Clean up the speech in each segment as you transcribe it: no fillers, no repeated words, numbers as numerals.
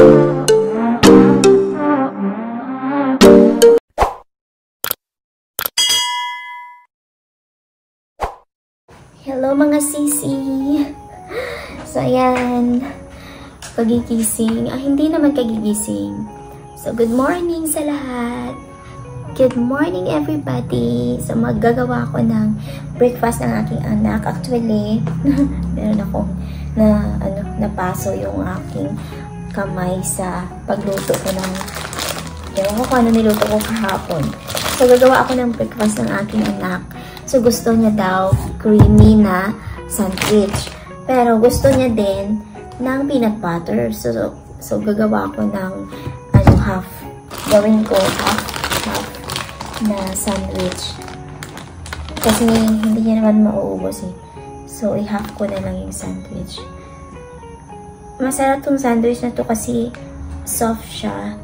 Hello mga sisi! So ayan, kagigising. Hindi naman kagigising. So good morning sa lahat! Good morning everybody! So maggagawa ko ng breakfast ng aking anak. Actually, meron akong napaso yung aking kamay sa pagluto ko ng ewan ko kung ano niluto ko kahapon. So gagawa ako ng breakfast ng aking anak. So, gusto niya daw creamy na sandwich. Pero, gusto niya din ng peanut butter. So gagawa ko ng half. Gawin ko half na sandwich. Kasi, hindi niya naman mauubos eh. So, i-half ko na lang yung sandwich. Masarap tong sandwich na to kasi soft siya.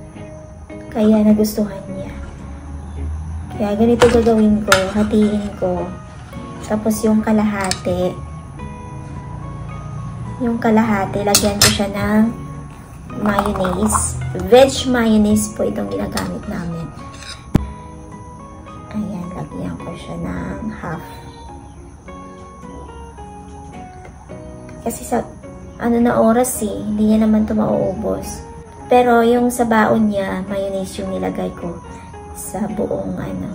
Kaya, nagustuhan niya. Kaya ganito gagawin ko, hatiin ko. Tapos yung kalahati, lagyan ko siya ng mayonnaise. Veg mayonnaise po itong ginagamit namin. Ayan, lagyan ko siya ng half. Kasi sa na oras eh, hindi niya naman ito mauubos. Pero yung sa baon niya, mayonnaise yung nilagay ko sa buong ayan.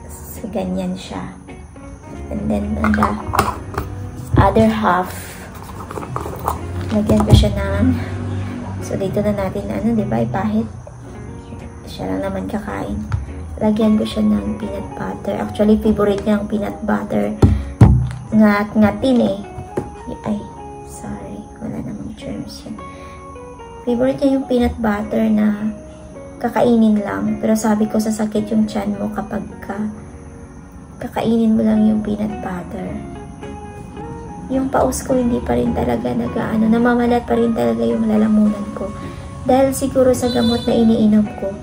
So, ganyan siya. And then, on the other half, lagyan ko siya ng, so, dito na natin, diba, ipahit. Siya lang naman kakain. Lagyan ko siya ng peanut butter. Actually, favorite niya ang peanut butter. Ngatin eh. Ay, sorry. Wala namang germs yan. Favorite niya yung peanut butter na kakainin lang. Pero sabi ko, sasakit yung tiyan mo kapag kakainin mo lang yung peanut butter. Yung paus ko, hindi pa rin talaga namamalat pa rin talaga yung lalamunan ko. Dahil siguro sa gamot na iniinom ko.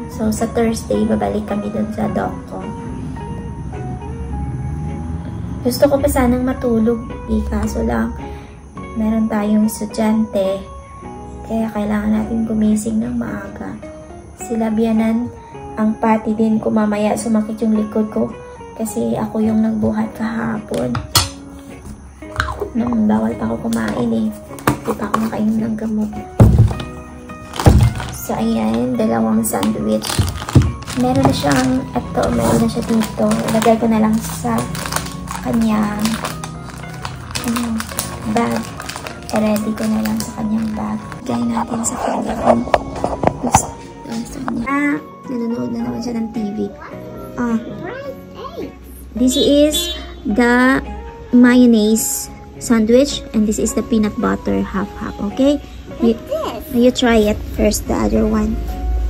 So, sa Thursday, babalik kami dun sa doc ko. Gusto ko pa sanang matulog. Kaso lang, meron tayong estudyante, kaya kailangan natin gumising ng maaga. Sila biyanan ang pati din ko mamaya sumakit yung likod ko kasi ako yung nagbuhat kahapon. Bawal pa ako kumain eh. Hindi pa ako nakainom ng gamot. So ayan, dalawang sandwich. Meron na siyang, meron na siya dito. Ilagay ko na lang sa kanyang bag. Ready ko na lang sa kanyang bag. Gaya natin sa kanyang nanonood na naman siya ng TV. This is the mayonnaise sandwich and this is the peanut butter half. Okay? You try it first, the other one.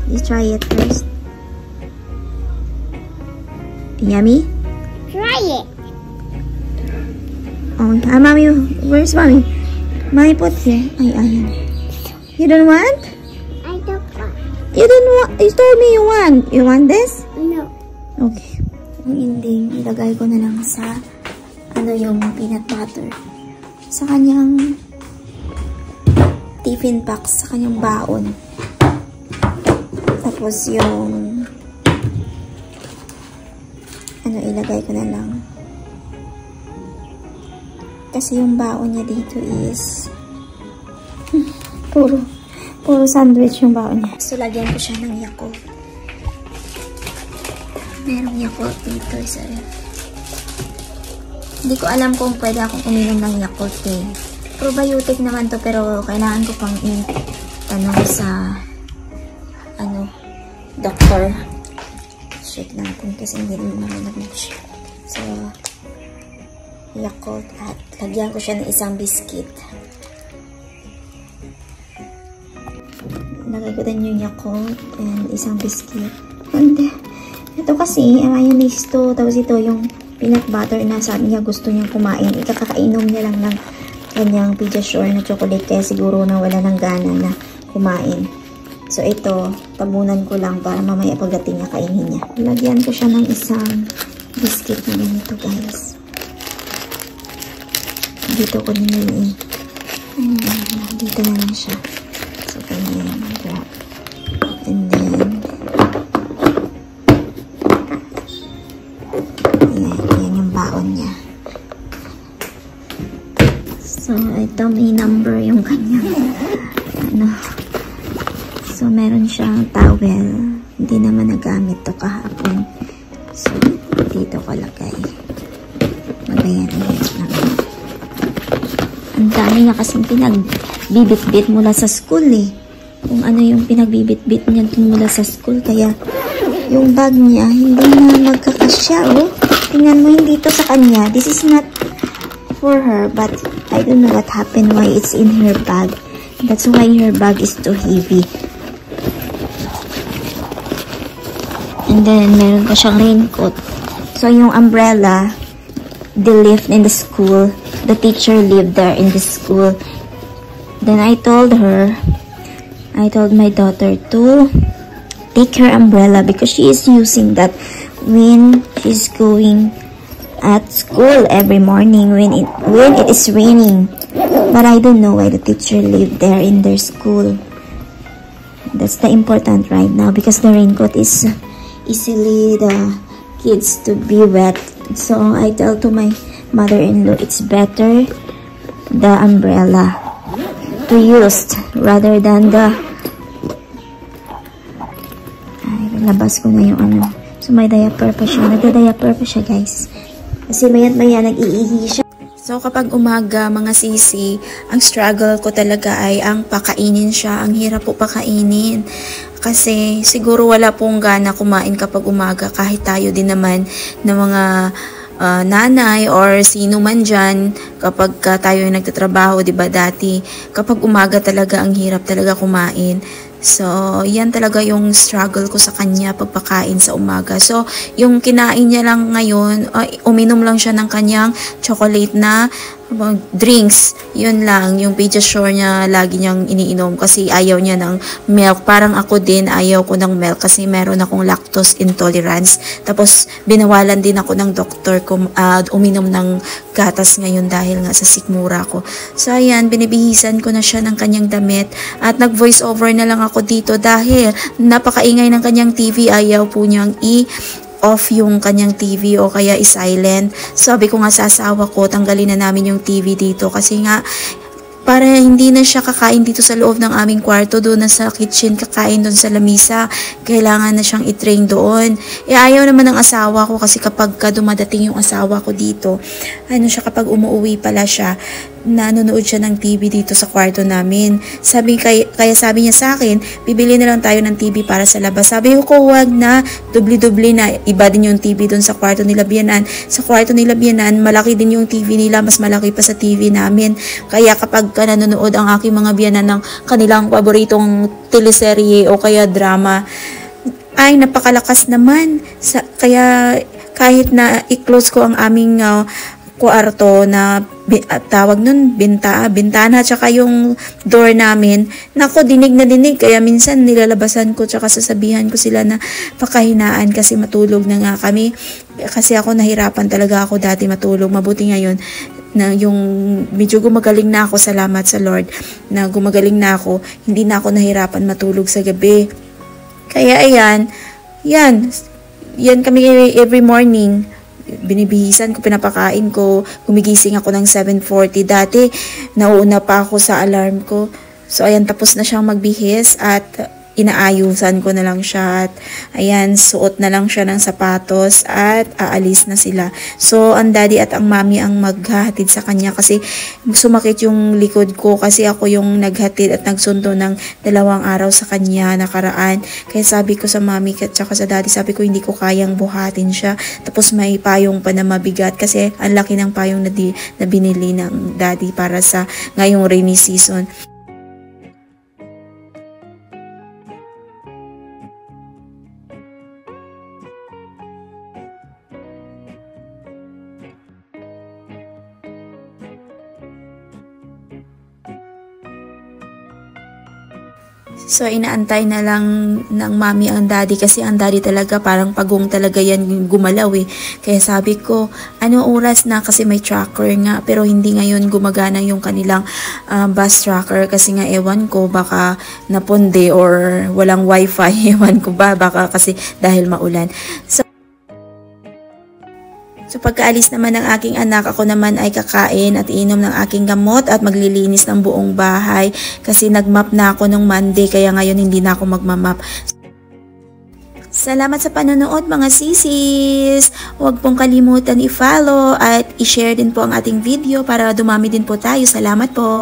You try it first. Yummy? Try it. Mommy, where's mommy? Mommy put here. Ayan. You don't want? I don't want. You don't want? You told me you want. You want this? No. Okay. Yung ending, ilagay ko na lang sa yung peanut butter. Sa kanyang tiffin box, sa kanyang baon. Tapos yung ilagay ko na lang. Kasi yung baon niya dito is puro sandwich yung baon niya. So, lagyan ko siya ng Yakult. Merong Yakult dito. Hindi ko alam kung pwede akong uminom ng Yakult eh. Probiotic naman to pero kailangan ko pang tanong sa doctor. Check natin kasi hindi naman nag-check. So, Yakult at lagyan ko siya ng isang biscuit. Lagay ko din yung Yakult and isang biscuit. And ito kasi, mayonnaise to. Tapos ito yung peanut butter na sabi niya gusto niyang kumain. Ikakainom niya lang ng kanyang Pediasure na chocolate kaya siguro na wala ng gana na kumain. So ito, tabunan ko lang para mamaya pagdating niya kainin niya. Lagyan ko siya ng isang biscuit na ganito guys. dito ko nilagay. Dito na lang siya. So, ganyan. Drop. And then, yan yung baon niya. So, ito may number yung kanyang, So, meron siyang towel. Hindi naman nagamit to kahapon. So, dito ko lagay. Magayan-gayan lang. Ang dami niya kasing pinagbibit-bit mula sa school eh. Kung ano yung pinagbibit-bit niya mula sa school. Kaya, yung bag niya, hindi na magkakasya, oh. Tingnan mo, hindi to sa kanya. This is not for her, but I don't know what happened, why it's in her bag. That's why her bag is too heavy. And then, meron pa siyang raincoat. So, yung umbrella, they lived in the school. The teacher lived there in the school. Then, I told my daughter to take her umbrella because she is using that when she's going at school every morning when it is raining. But I don't know why the teacher lived there in their school. That's the important right now because the raincoat is easily the kids to be wet. So I tell to my mother-in-law it's better the umbrella to use rather than the labas ko na yung ano. So may diaper pa siya. Nagda-diaper pa siya, guys. Kasi maya't-maya nag-iihi siya. So, kapag umaga, mga sisi, ang struggle ko talaga ay ang pakainin siya. Ang hirap po pakainin. Kasi, siguro wala pong gana kumain kapag umaga. Kahit tayo din naman na mga nanay or sino man dyan, kapag tayo yung nagtatrabaho, diba dati, kapag umaga talaga, ang hirap talaga kumain. So, yan talaga yung struggle ko sa kanya pagpakain sa umaga. So, yung kinain niya lang ngayon, uminom lang siya ng kanyang chocolate na drinks. Yun lang, yung Pediasure niya lagi niyang iniinom kasi ayaw niya ng milk. Parang ako din, ayaw ko ng milk kasi meron akong lactose intolerance. Tapos, binawalan din ako ng doktor ko uminom ng gatas ngayon dahil nga sa sikmura ko. So, ayan, binibihisan ko na siya ng kanyang damit at nag-voice over na lang ako dito dahil napakaingay ng kanyang TV. Ayaw po niyang off yung kanyang TV o kaya i-silent. Sabi ko nga sa asawa ko, tanggalin na namin yung TV dito kasi nga para hindi na siya kakain dito sa loob ng aming kwarto, doon na sa kitchen, kakain doon sa lamisa. Kailangan na siyang i-train doon. Ayaw naman ng asawa ko kasi kapag dumadating yung asawa ko dito, kapag umuwi pala siya, nanonood siya ng TV dito sa kwarto namin. Kaya sabi niya sa akin, bibili na lang tayo ng TV para sa labas. Sabi ko, huwag na, dubli-dubli na, iba din yung TV doon sa kwarto nila Biyanan. Sa kwarto nila Biyanan, malaki din yung TV nila, mas malaki pa sa TV namin. Kaya kapag nanonood ang aking mga biyanan ng kanilang paboritong teleserye o kaya drama, ay napakalakas naman. Kaya kahit na i-close ko ang aming kwarto na tawag nun, bintana, tsaka yung door namin, nako, dinig na dinig. Kaya minsan nilalabasan ko, tsaka sasabihan ko sila na pakahinaan kasi matulog na nga kami. Kasi ako nahirapan talaga ako dati matulog. Mabuti ngayon na yung medyo gumagaling na ako, salamat sa Lord na gumagaling na ako, hindi na ako nahirapan matulog sa gabi. Kaya yan kami every morning, binibihisan ko, pinapakain ko, gumigising ako ng 7:40. Dati nauna pa ako sa alarm ko. So ayan, tapos na siyang magbihis at inaayusan ko na lang siya at ayan, suot na lang siya ng sapatos at aalis na sila. So, ang daddy at ang mami ang maghahatid sa kanya kasi sumakit yung likod ko kasi ako yung naghatid at nagsundo ng 2 araw sa kanya nakaraan. Kaya sabi ko sa mami at saka sa daddy, sabi ko hindi ko kayang buhatin siya. Tapos may payong pa na mabigat kasi ang laki ng payong na binili ng daddy para sa ngayong rainy season. So, inaantay na lang ng mami ang daddy kasi ang daddy talaga parang pagong talaga yan gumalaw eh. Kaya sabi ko, ano oras na kasi may tracker nga pero hindi ngayon gumagana yung kanilang bus tracker kasi nga ewan ko baka napunde or walang wifi, ewan ko ba baka kasi dahil maulan. So pagkaalis naman ng aking anak, ako naman ay kakain at inom ng aking gamot at maglilinis ng buong bahay kasi nagmap na ako nung Monday kaya ngayon hindi na ako magmamap. Salamat sa panonood mga sisis! Huwag pong kalimutan i-follow at i-share din po ang ating video para dumami din po tayo. Salamat po!